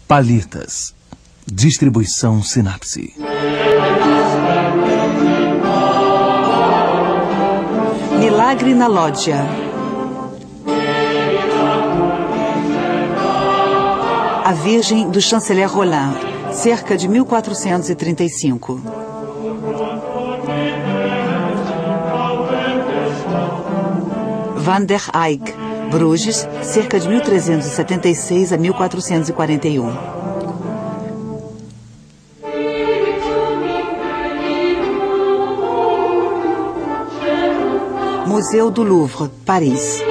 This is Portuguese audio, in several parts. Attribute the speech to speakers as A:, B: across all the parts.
A: Palitas. Distribuição Sinapse.
B: Milagre na Lógia. A Virgem do Chanceler Roland, cerca de 1435. Van der Eyck, Bruges, cerca de 1376 a 1441. Museu do Louvre, Paris.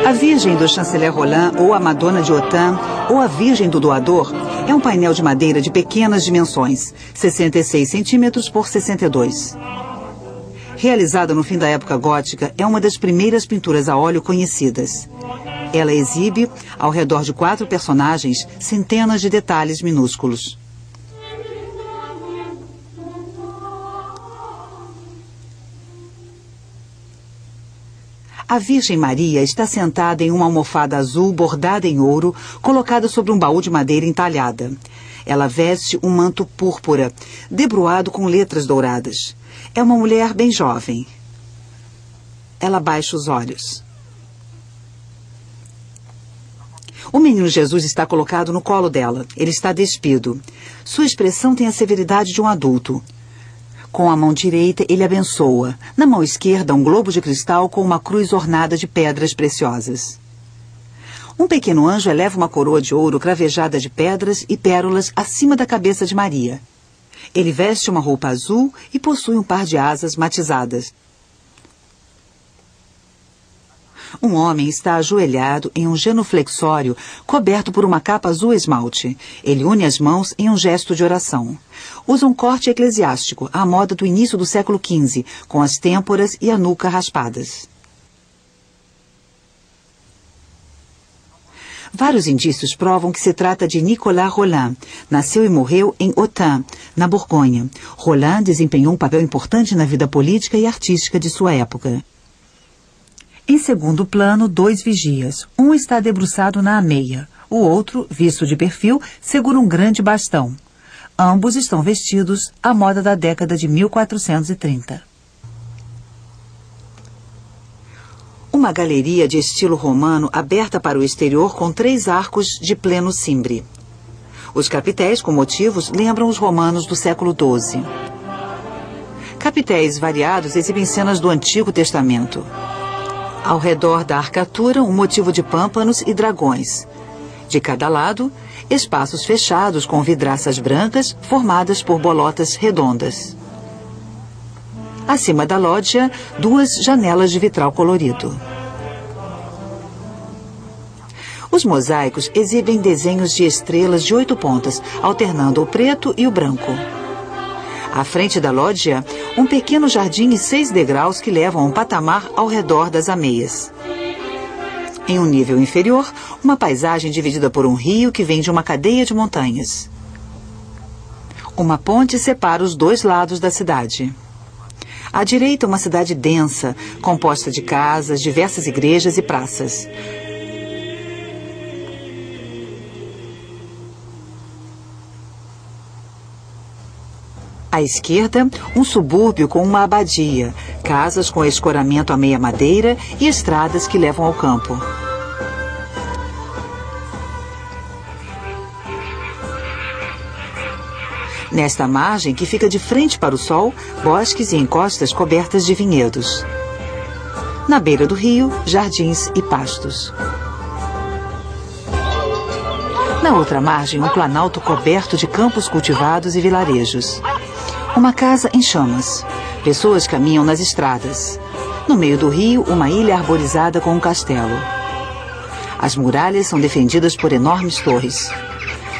B: A Virgem do Chanceler Roland, ou a Madonna de Autun, ou a Virgem do Doador, é um painel de madeira de pequenas dimensões, 66 centímetros por 62. Realizada no fim da época gótica, é uma das primeiras pinturas a óleo conhecidas. Ela exibe, ao redor de 4 personagens, centenas de detalhes minúsculos. A Virgem Maria está sentada em uma almofada azul bordada em ouro, colocada sobre um baú de madeira entalhada. Ela veste um manto púrpura, debruado com letras douradas. É uma mulher bem jovem. Ela baixa os olhos. O menino Jesus está colocado no colo dela. Ele está despido. Sua expressão tem a severidade de um adulto. Com a mão direita, ele abençoa. Na mão esquerda, um globo de cristal com uma cruz ornada de pedras preciosas. Um pequeno anjo eleva uma coroa de ouro cravejada de pedras e pérolas acima da cabeça de Maria. Ele veste uma roupa azul e possui um par de asas matizadas. Um homem está ajoelhado em um genuflexório coberto por uma capa azul esmalte. Ele une as mãos em um gesto de oração. Usa um corte eclesiástico, à moda do início do século XV, com as têmporas e a nuca raspadas. Vários indícios provam que se trata de Nicolas Rolin. Nasceu e morreu em Autun, na Borgonha. Rolin desempenhou um papel importante na vida política e artística de sua época. Em segundo plano, 2 vigias. Um está debruçado na ameia. O outro, visto de perfil, segura um grande bastão. Ambos estão vestidos à moda da década de 1430. Uma galeria de estilo romano aberta para o exterior com 3 arcos de pleno cimbre. Os capitéis com motivos lembram os romanos do século XII. Capitéis variados exibem cenas do Antigo Testamento. Ao redor da arcatura, um motivo de pâmpanos e dragões. De cada lado, espaços fechados com vidraças brancas formadas por bolotas redondas. Acima da lógia, 2 janelas de vitral colorido. Os mosaicos exibem desenhos de estrelas de 8 pontas, alternando o preto e o branco. À frente da lógia, um pequeno jardim e 6 degraus que levam a um patamar ao redor das ameias. Em um nível inferior, uma paisagem dividida por um rio que vem de uma cadeia de montanhas. Uma ponte separa os 2 lados da cidade. À direita, uma cidade densa, composta de casas, diversas igrejas e praças. À esquerda, um subúrbio com uma abadia, casas com escoramento a meia madeira e estradas que levam ao campo. Nesta margem, que fica de frente para o sol, bosques e encostas cobertas de vinhedos. Na beira do rio, jardins e pastos. Na outra margem, um planalto coberto de campos cultivados e vilarejos. Uma casa em chamas. Pessoas caminham nas estradas. No meio do rio, uma ilha arborizada com um castelo. As muralhas são defendidas por enormes torres.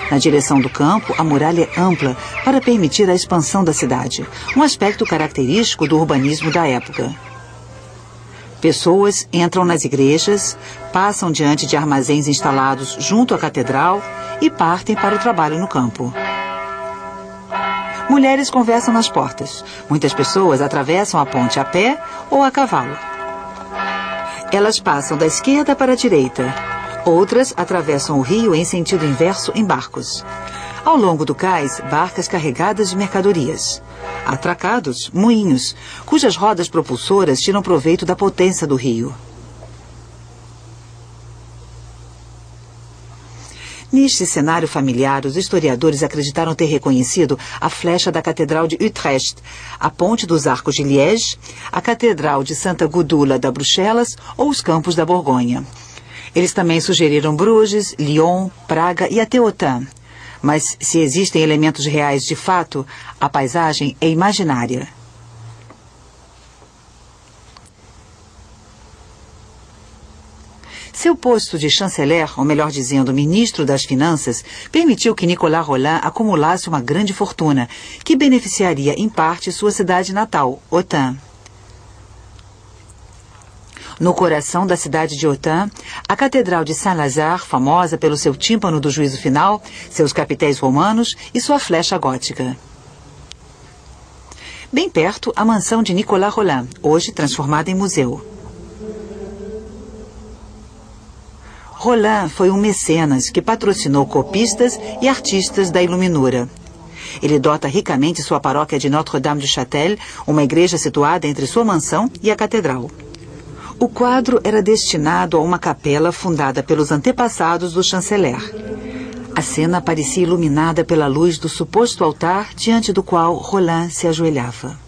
B: Na direção do campo, a muralha é ampla para permitir a expansão da cidade, um aspecto característico do urbanismo da época. Pessoas entram nas igrejas, passam diante de armazéns instalados junto à catedral e partem para o trabalho no campo. Mulheres conversam nas portas. Muitas pessoas atravessam a ponte a pé ou a cavalo. Elas passam da esquerda para a direita. Outras atravessam o rio em sentido inverso em barcos. Ao longo do cais, barcas carregadas de mercadorias. Atracados, moinhos, cujas rodas propulsoras tiram proveito da potência do rio. Neste cenário familiar, os historiadores acreditaram ter reconhecido a flecha da Catedral de Utrecht, a Ponte dos Arcos de Liège, a Catedral de Santa Gudula da Bruxelas ou os Campos da Borgonha. Eles também sugeriram Bruges, Lyon, Praga e até Autun. Mas se existem elementos reais de fato, a paisagem é imaginária. Seu posto de chanceler, ou melhor dizendo, ministro das Finanças, permitiu que Nicolas Rolin acumulasse uma grande fortuna, que beneficiaria em parte sua cidade natal, Autun. No coração da cidade de Autun, a Catedral de Saint-Lazare, famosa pelo seu tímpano do juízo final, seus capitéis romanos e sua flecha gótica. Bem perto, a mansão de Nicolas Rolin, hoje transformada em museu. Rolin foi um mecenas que patrocinou copistas e artistas da Iluminura. Ele dota ricamente sua paróquia de Notre-Dame-du-Châtel, uma igreja situada entre sua mansão e a catedral. O quadro era destinado a uma capela fundada pelos antepassados do chanceler. A cena parecia iluminada pela luz do suposto altar diante do qual Rolin se ajoelhava.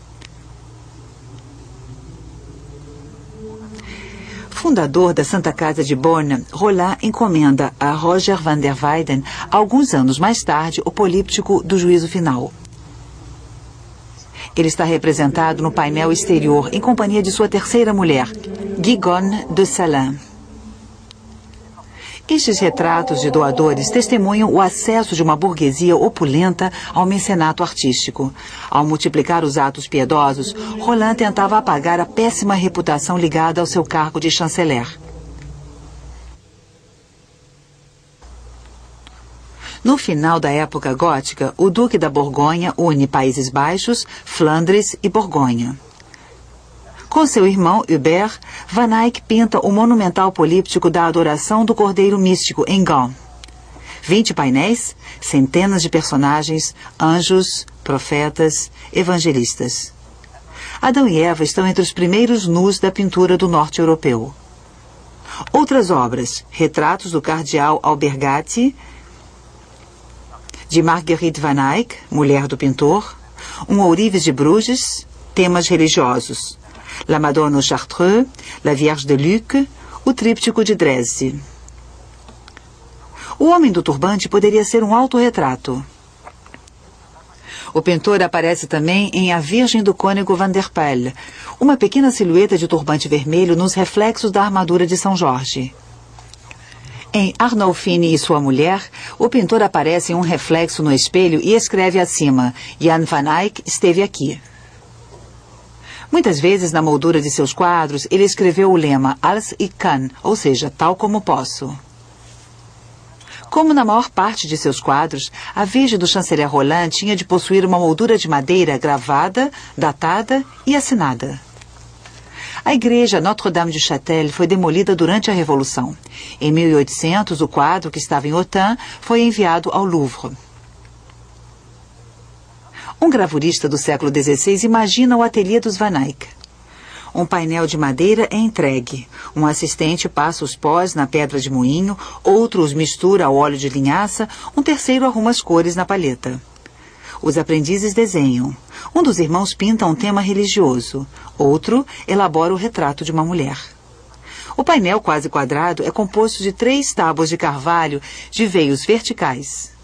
B: Fundador da Santa Casa de Bonn, Rolin encomenda a Roger van der Weyden, alguns anos mais tarde, o políptico do juízo final. Ele está representado no painel exterior em companhia de sua terceira mulher, Guigonne de Salins. Estes retratos de doadores testemunham o acesso de uma burguesia opulenta ao mecenato artístico. Ao multiplicar os atos piedosos, Rolin tentava apagar a péssima reputação ligada ao seu cargo de chanceler. No final da época gótica, o Duque da Borgonha une Países Baixos, Flandres e Borgonha. Com seu irmão, Hubert, Van Eyck pinta o monumental políptico da adoração do Cordeiro Místico, em Gand. 20 painéis, centenas de personagens, anjos, profetas, evangelistas. Adão e Eva estão entre os primeiros nus da pintura do norte europeu. Outras obras, retratos do cardeal Albergati, de Marguerite Van Eyck, mulher do pintor, um ourives de Bruges, temas religiosos. La Madone au Chartreux, La Vierge de Luc, o tríptico de Dresde. O homem do turbante poderia ser um autorretrato. O pintor aparece também em A Virgem do Cônego van der Pijl, uma pequena silhueta de turbante vermelho nos reflexos da armadura de São Jorge. Em Arnolfini e sua mulher, o pintor aparece em um reflexo no espelho e escreve acima: Jan van Eyck esteve aqui. Muitas vezes, na moldura de seus quadros, ele escreveu o lema Als ik kan, ou seja, tal como posso. Como na maior parte de seus quadros, a Virgem do chanceler Rolin tinha de possuir uma moldura de madeira gravada, datada e assinada. A igreja Notre-Dame-du-Châtel foi demolida durante a Revolução. Em 1800, o quadro, que estava em Autun, foi enviado ao Louvre. Um gravurista do século XVI imagina o ateliê dos Van Eyck. Um painel de madeira é entregue. Um assistente passa os pós na pedra de moinho, outro os mistura ao óleo de linhaça, um terceiro arruma as cores na palheta. Os aprendizes desenham. Um dos irmãos pinta um tema religioso. Outro elabora o retrato de uma mulher. O painel quase quadrado é composto de 3 tábuas de carvalho de veios verticais.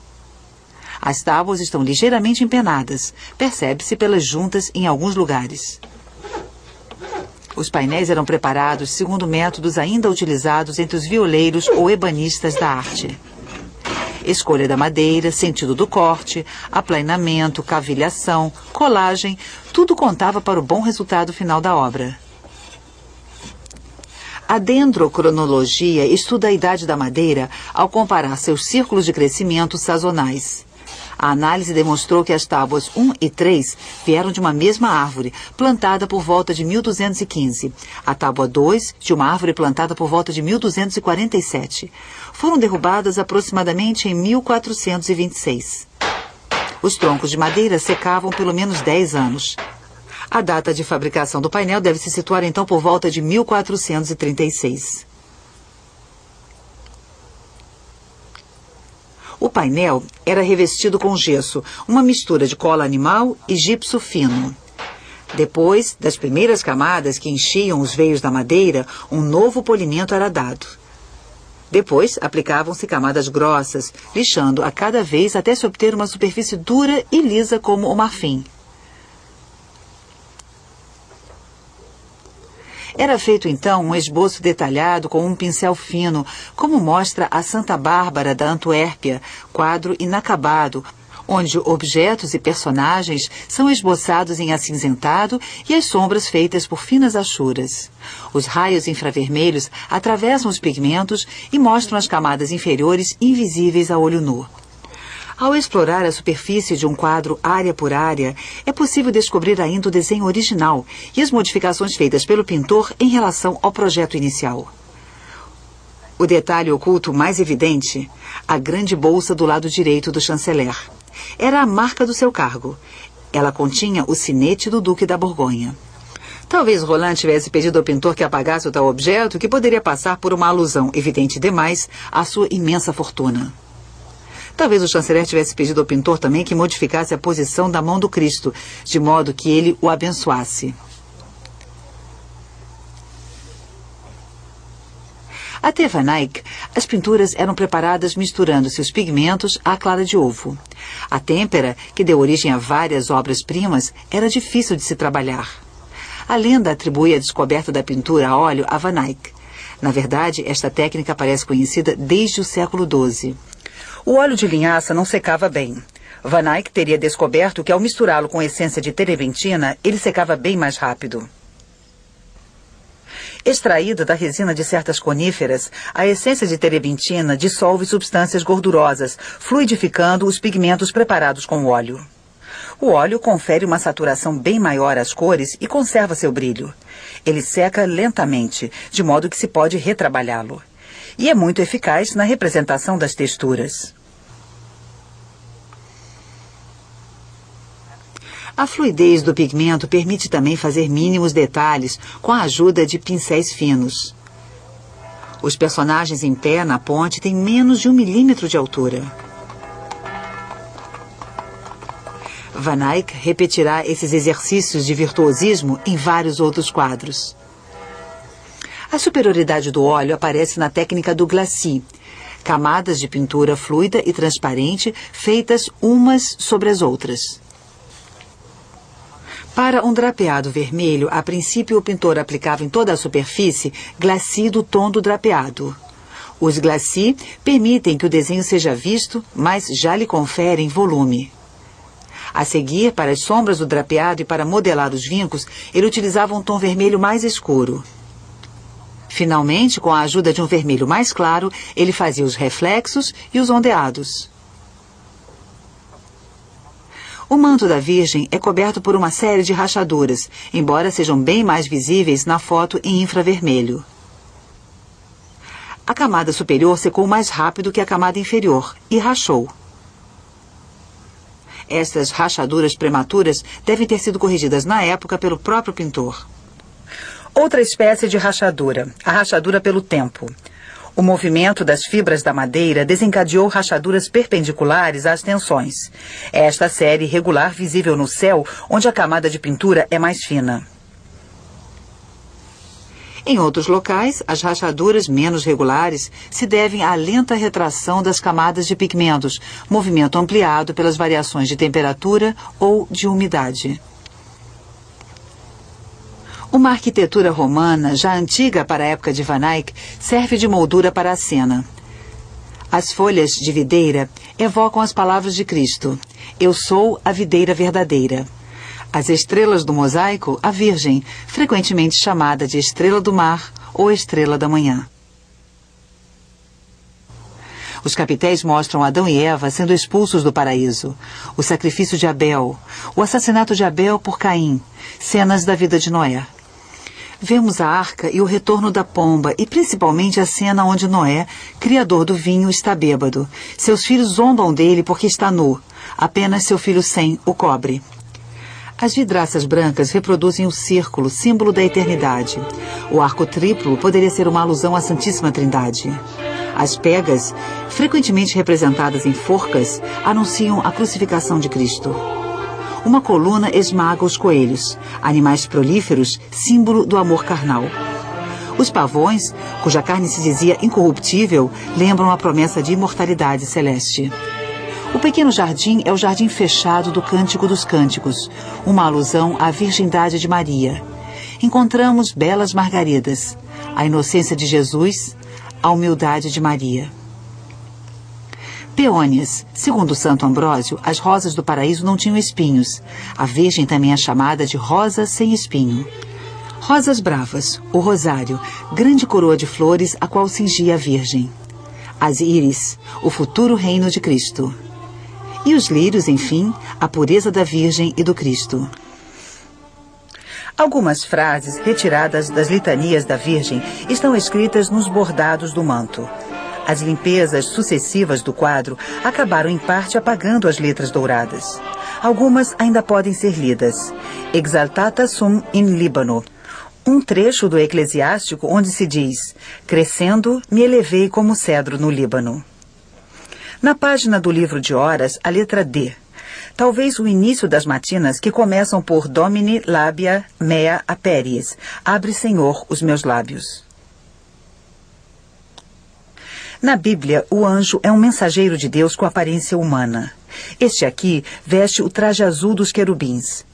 B: As tábuas estão ligeiramente empenadas. Percebe-se pelas juntas em alguns lugares. Os painéis eram preparados segundo métodos ainda utilizados entre os violeiros ou ebanistas da arte. Escolha da madeira, sentido do corte, aplainamento, cavilhação, colagem, tudo contava para o bom resultado final da obra. A dendrocronologia estuda a idade da madeira ao comparar seus círculos de crescimento sazonais. A análise demonstrou que as tábuas 1 e 3 vieram de uma mesma árvore, plantada por volta de 1215. A tábua 2, de uma árvore plantada por volta de 1247. Foram derrubadas aproximadamente em 1426. Os troncos de madeira secavam pelo menos 10 anos. A data de fabricação do painel deve se situar então por volta de 1436. O painel era revestido com gesso, uma mistura de cola animal e gipso fino. Depois das primeiras camadas que enchiam os veios da madeira, um novo polimento era dado. Depois, aplicavam-se camadas grossas, lixando a cada vez até se obter uma superfície dura e lisa como o marfim. Era feito, então, um esboço detalhado com um pincel fino, como mostra a Santa Bárbara da Antuérpia, quadro inacabado, onde objetos e personagens são esboçados em acinzentado e as sombras feitas por finas achuras. Os raios infravermelhos atravessam os pigmentos e mostram as camadas inferiores invisíveis a olho nu. Ao explorar a superfície de um quadro área por área, é possível descobrir ainda o desenho original e as modificações feitas pelo pintor em relação ao projeto inicial. O detalhe oculto mais evidente, a grande bolsa do lado direito do chanceler. Era a marca do seu cargo. Ela continha o sinete do Duque da Borgonha. Talvez Roland tivesse pedido ao pintor que apagasse o tal objeto, que poderia passar por uma alusão evidente demais à sua imensa fortuna. Talvez o chanceler tivesse pedido ao pintor também que modificasse a posição da mão do Cristo, de modo que ele o abençoasse. Até Van Eyck, as pinturas eram preparadas misturando-se os pigmentos à clara de ovo. A têmpera, que deu origem a várias obras-primas, era difícil de se trabalhar. A lenda atribui a descoberta da pintura a óleo a Van Eyck. Na verdade, esta técnica parece conhecida desde o século XII. O óleo de linhaça não secava bem. Van Eyck teria descoberto que ao misturá-lo com essência de terebentina, ele secava bem mais rápido. Extraída da resina de certas coníferas, a essência de terebentina dissolve substâncias gordurosas, fluidificando os pigmentos preparados com o óleo. O óleo confere uma saturação bem maior às cores e conserva seu brilho. Ele seca lentamente, de modo que se pode retrabalhá-lo. E é muito eficaz na representação das texturas. A fluidez do pigmento permite também fazer mínimos detalhes com a ajuda de pincéis finos. Os personagens em pé na ponte têm menos de 1 milímetro de altura. Van Eyck repetirá esses exercícios de virtuosismo em vários outros quadros. A superioridade do óleo aparece na técnica do glacis, camadas de pintura fluida e transparente feitas umas sobre as outras. Para um drapeado vermelho, a princípio o pintor aplicava em toda a superfície glacis do tom do drapeado. Os glacis permitem que o desenho seja visto, mas já lhe conferem volume. A seguir, para as sombras do drapeado e para modelar os vincos, ele utilizava um tom vermelho mais escuro. Finalmente, com a ajuda de um vermelho mais claro, ele fazia os reflexos e os ondeados. O manto da Virgem é coberto por uma série de rachaduras, embora sejam bem mais visíveis na foto em infravermelho. A camada superior secou mais rápido que a camada inferior e rachou. Estas rachaduras prematuras devem ter sido corrigidas na época pelo próprio pintor. Outra espécie de rachadura, a rachadura pelo tempo. O movimento das fibras da madeira desencadeou rachaduras perpendiculares às tensões. É esta série regular visível no céu, onde a camada de pintura é mais fina. Em outros locais, as rachaduras menos regulares se devem à lenta retração das camadas de pigmentos, movimento ampliado pelas variações de temperatura ou de umidade. Uma arquitetura romana, já antiga para a época de Van Eyck, serve de moldura para a cena. As folhas de videira evocam as palavras de Cristo: "Eu sou a videira verdadeira". As estrelas do mosaico, a Virgem, frequentemente chamada de estrela do mar ou estrela da manhã. Os capitéis mostram Adão e Eva sendo expulsos do paraíso, o sacrifício de Abel, o assassinato de Abel por Caim, cenas da vida de Noé. Vemos a arca e o retorno da pomba e principalmente a cena onde Noé, criador do vinho, está bêbado. Seus filhos zombam dele porque está nu. Apenas seu filho Sem o cobre. As vidraças brancas reproduzem o círculo, símbolo da eternidade. O arco triplo poderia ser uma alusão à Santíssima Trindade. As pegas, frequentemente representadas em forcas, anunciam a crucificação de Cristo. Uma coluna esmaga os coelhos, animais prolíferos, símbolo do amor carnal. Os pavões, cuja carne se dizia incorruptível, lembram a promessa de imortalidade celeste. O pequeno jardim é o jardim fechado do Cântico dos Cânticos, uma alusão à virgindade de Maria. Encontramos belas margaridas, a inocência de Jesus, a humildade de Maria. Peônias. Segundo Santo Ambrósio, as rosas do paraíso não tinham espinhos. A Virgem também é chamada de rosa sem espinho. Rosas bravas, o rosário, grande coroa de flores a qual cingia a Virgem. As íris, o futuro reino de Cristo. E os lírios, enfim, a pureza da Virgem e do Cristo. Algumas frases retiradas das litanias da Virgem estão escritas nos bordados do manto. As limpezas sucessivas do quadro acabaram em parte apagando as letras douradas. Algumas ainda podem ser lidas. Exaltata sum in Líbano. Um trecho do Eclesiástico onde se diz: crescendo, me elevei como cedro no Líbano. Na página do livro de horas, a letra D. Talvez o início das matinas que começam por Domini labia mea aperies. Abre, Senhor, os meus lábios. Na Bíblia, o anjo é um mensageiro de Deus com aparência humana. Este aqui veste o traje azul dos querubins.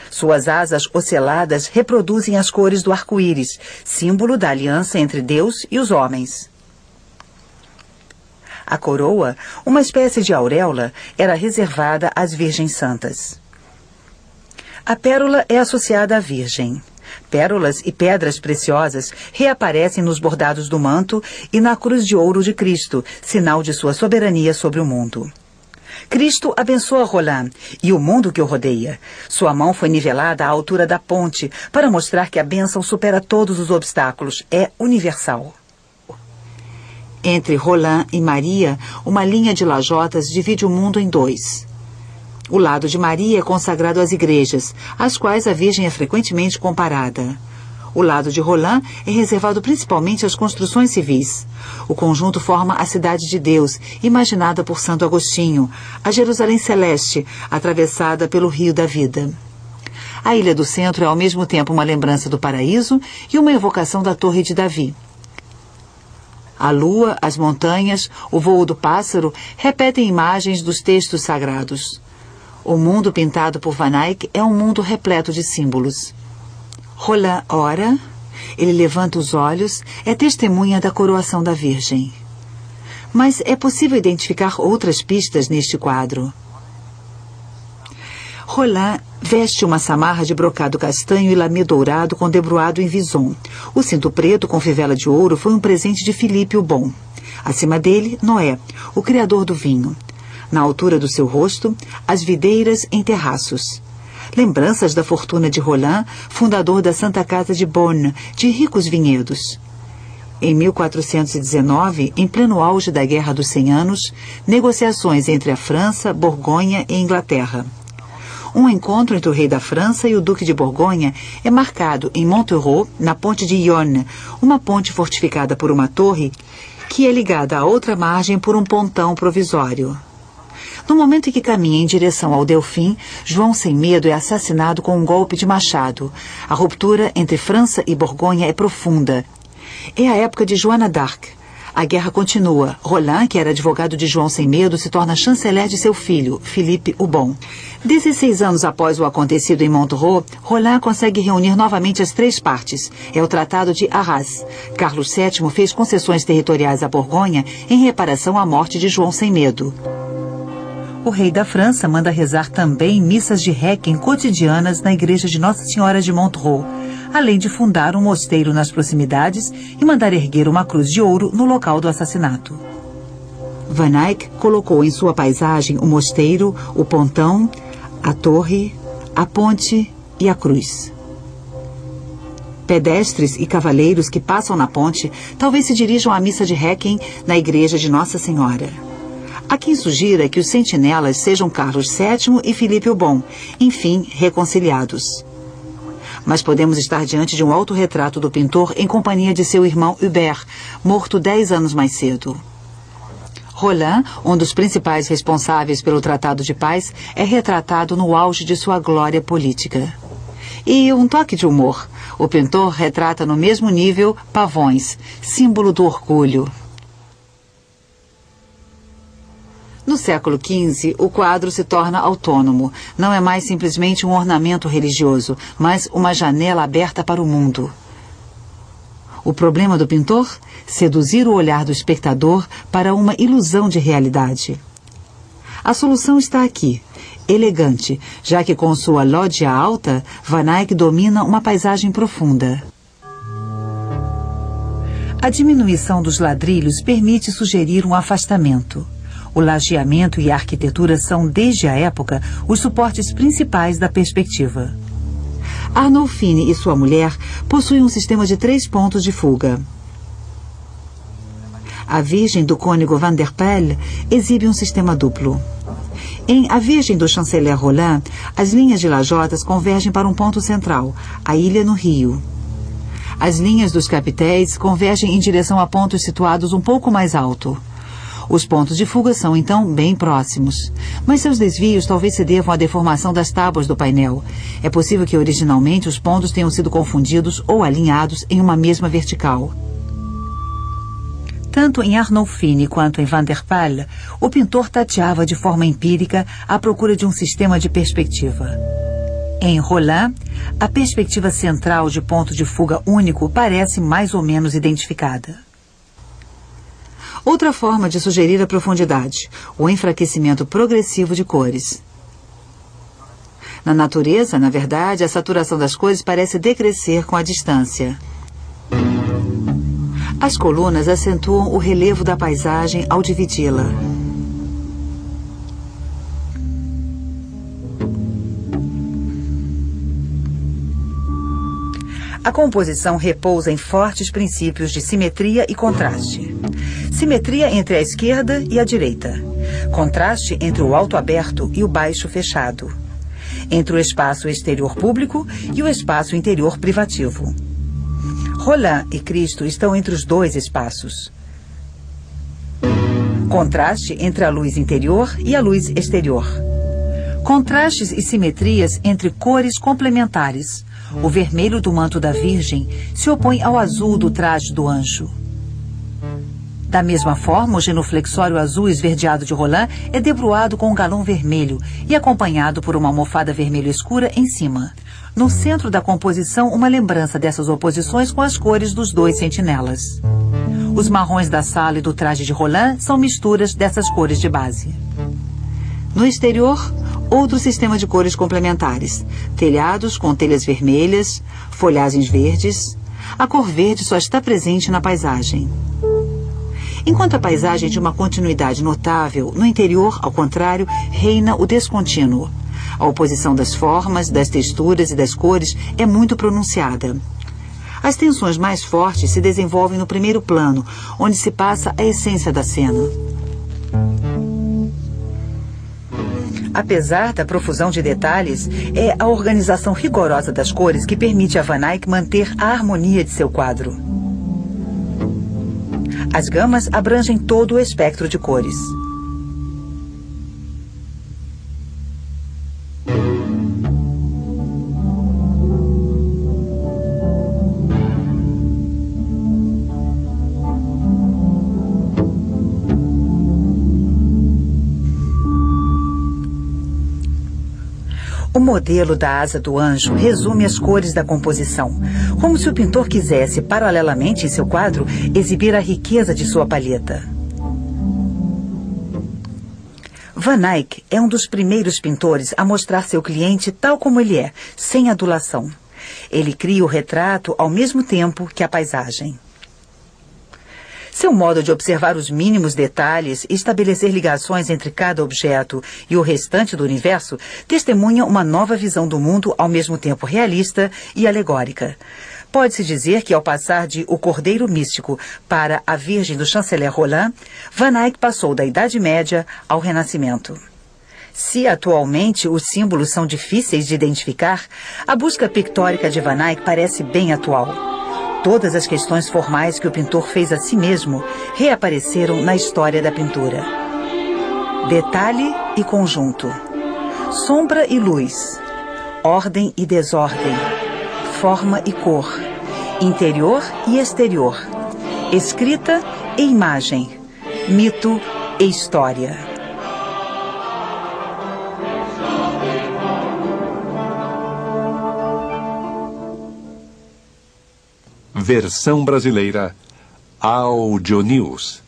B: Suas asas oceladas reproduzem as cores do arco-íris, símbolo da aliança entre Deus e os homens. A coroa, uma espécie de auréola, era reservada às virgens santas. A pérola é associada à Virgem. Pérolas e pedras preciosas reaparecem nos bordados do manto e na cruz de ouro de Cristo, sinal de sua soberania sobre o mundo. Cristo abençoa Roland e o mundo que o rodeia. Sua mão foi nivelada à altura da ponte para mostrar que a bênção supera todos os obstáculos, é universal. Entre Roland e Maria, uma linha de lajotas divide o mundo em dois. O lado de Maria é consagrado às igrejas, às quais a Virgem é frequentemente comparada. O lado de Roland é reservado principalmente às construções civis. O conjunto forma a Cidade de Deus, imaginada por Santo Agostinho, a Jerusalém Celeste, atravessada pelo Rio da Vida. A Ilha do Centro é ao mesmo tempo uma lembrança do paraíso e uma evocação da Torre de Davi. A lua, as montanhas, o voo do pássaro repetem imagens dos textos sagrados. O mundo pintado por Van Eyck é um mundo repleto de símbolos. Roland ora, ele levanta os olhos, é testemunha da coroação da Virgem. Mas é possível identificar outras pistas neste quadro. Roland veste uma samarra de brocado castanho e lamê dourado com debruado em vison. O cinto preto com fivela de ouro foi um presente de Filipe o Bom. Acima dele, Noé, o criador do vinho. Na altura do seu rosto, as videiras em terraços. Lembranças da fortuna de Roland, fundador da Santa Casa de Beaune, de ricos vinhedos. Em 1419, em pleno auge da Guerra dos 100 Anos, negociações entre a França, Borgonha e Inglaterra. Um encontro entre o rei da França e o duque de Borgonha é marcado em Montereau, na ponte de Yonne, uma ponte fortificada por uma torre que é ligada à outra margem por um pontão provisório. No momento em que caminha em direção ao Delfim, João Sem Medo é assassinado com um golpe de machado. A ruptura entre França e Borgonha é profunda. É a época de Joana d'Arc. A guerra continua. Roland, que era advogado de João Sem Medo, se torna chanceler de seu filho, Filipe o Bom. 16 anos após o acontecido em Montereau, Roland consegue reunir novamente as três partes. É o Tratado de Arras. Carlos VII fez concessões territoriais à Borgonha em reparação à morte de João Sem Medo. O rei da França manda rezar também missas de Requiem cotidianas na igreja de Nossa Senhora de Montreux, além de fundar um mosteiro nas proximidades e mandar erguer uma cruz de ouro no local do assassinato. Van Eyck colocou em sua paisagem o mosteiro, o pontão, a torre, a ponte e a cruz. Pedestres e cavaleiros que passam na ponte talvez se dirijam à missa de Requiem na igreja de Nossa Senhora. Há quem sugira que os sentinelas sejam Carlos VII e Filipe o Bom, enfim, reconciliados. Mas podemos estar diante de um autorretrato do pintor em companhia de seu irmão Hubert, morto 10 anos mais cedo. Roland, um dos principais responsáveis pelo Tratado de Paz, é retratado no auge de sua glória política. E um toque de humor. O pintor retrata no mesmo nível pavões, símbolo do orgulho. No século XV, o quadro se torna autônomo. Não é mais simplesmente um ornamento religioso, mas uma janela aberta para o mundo. O problema do pintor? Seduzir o olhar do espectador para uma ilusão de realidade. A solução está aqui, elegante, já que com sua lógia alta, Van Eyck domina uma paisagem profunda. A diminuição dos ladrilhos permite sugerir um afastamento. O lajeamento e a arquitetura são, desde a época, os suportes principais da perspectiva. Arnolfini e sua mulher possuem um sistema de 3 pontos de fuga. A Virgem do Cônego Van der Pelle exibe um sistema duplo. Em A Virgem do Chanceler Roland, as linhas de lajotas convergem para um ponto central, a ilha no Rio. As linhas dos capitéis convergem em direção a pontos situados um pouco mais alto. Os pontos de fuga são, então, bem próximos. Mas seus desvios talvez se devam à deformação das tábuas do painel. É possível que, originalmente, os pontos tenham sido confundidos ou alinhados em uma mesma vertical. Tanto em Arnolfini quanto em Van der Pelle, o pintor tateava de forma empírica à procura de um sistema de perspectiva. Em Roland, a perspectiva central de ponto de fuga único parece mais ou menos identificada. Outra forma de sugerir a profundidade, o enfraquecimento progressivo de cores. Na natureza, na verdade, a saturação das cores parece decrescer com a distância. As colunas acentuam o relevo da paisagem ao dividi-la. A composição repousa em fortes princípios de simetria e contraste. Simetria entre a esquerda e a direita. Contraste entre o alto aberto e o baixo fechado. Entre o espaço exterior público e o espaço interior privativo. Roland e Cristo estão entre os 2 espaços. Contraste entre a luz interior e a luz exterior. Contrastes e simetrias entre cores complementares. O vermelho do manto da Virgem se opõe ao azul do traje do anjo. Da mesma forma, o genuflexório azul esverdeado de Roland é debruado com um galão vermelho e acompanhado por uma almofada vermelho escura em cima. No centro da composição, uma lembrança dessas oposições com as cores dos 2 sentinelas. Os marrons da sala e do traje de Roland são misturas dessas cores de base. No exterior, outro sistema de cores complementares. Telhados com telhas vermelhas, folhagens verdes. A cor verde só está presente na paisagem. Enquanto a paisagem é de uma continuidade notável, no interior, ao contrário, reina o descontínuo. A oposição das formas, das texturas e das cores é muito pronunciada. As tensões mais fortes se desenvolvem no primeiro plano, onde se passa a essência da cena. Apesar da profusão de detalhes, é a organização rigorosa das cores que permite a Van Eyck manter a harmonia de seu quadro. As gamas abrangem todo o espectro de cores. O modelo da asa do anjo resume as cores da composição, como se o pintor quisesse, paralelamente em seu quadro, exibir a riqueza de sua palheta. Van Eyck é um dos primeiros pintores a mostrar seu cliente tal como ele é, sem adulação. Ele cria o retrato ao mesmo tempo que a paisagem. Seu modo de observar os mínimos detalhes e estabelecer ligações entre cada objeto e o restante do universo testemunha uma nova visão do mundo ao mesmo tempo realista e alegórica. Pode-se dizer que, ao passar de O Cordeiro Místico para A Virgem do Chanceler Roland, Van Eyck passou da Idade Média ao Renascimento. Se atualmente os símbolos são difíceis de identificar, a busca pictórica de Van Eyck parece bem atual. Todas as questões formais que o pintor fez a si mesmo reapareceram na história da pintura. Detalhe e conjunto. Sombra e luz. Ordem e desordem. Forma e cor. Interior e exterior. Escrita e imagem. Mito e história.
C: Versão brasileira Audio News.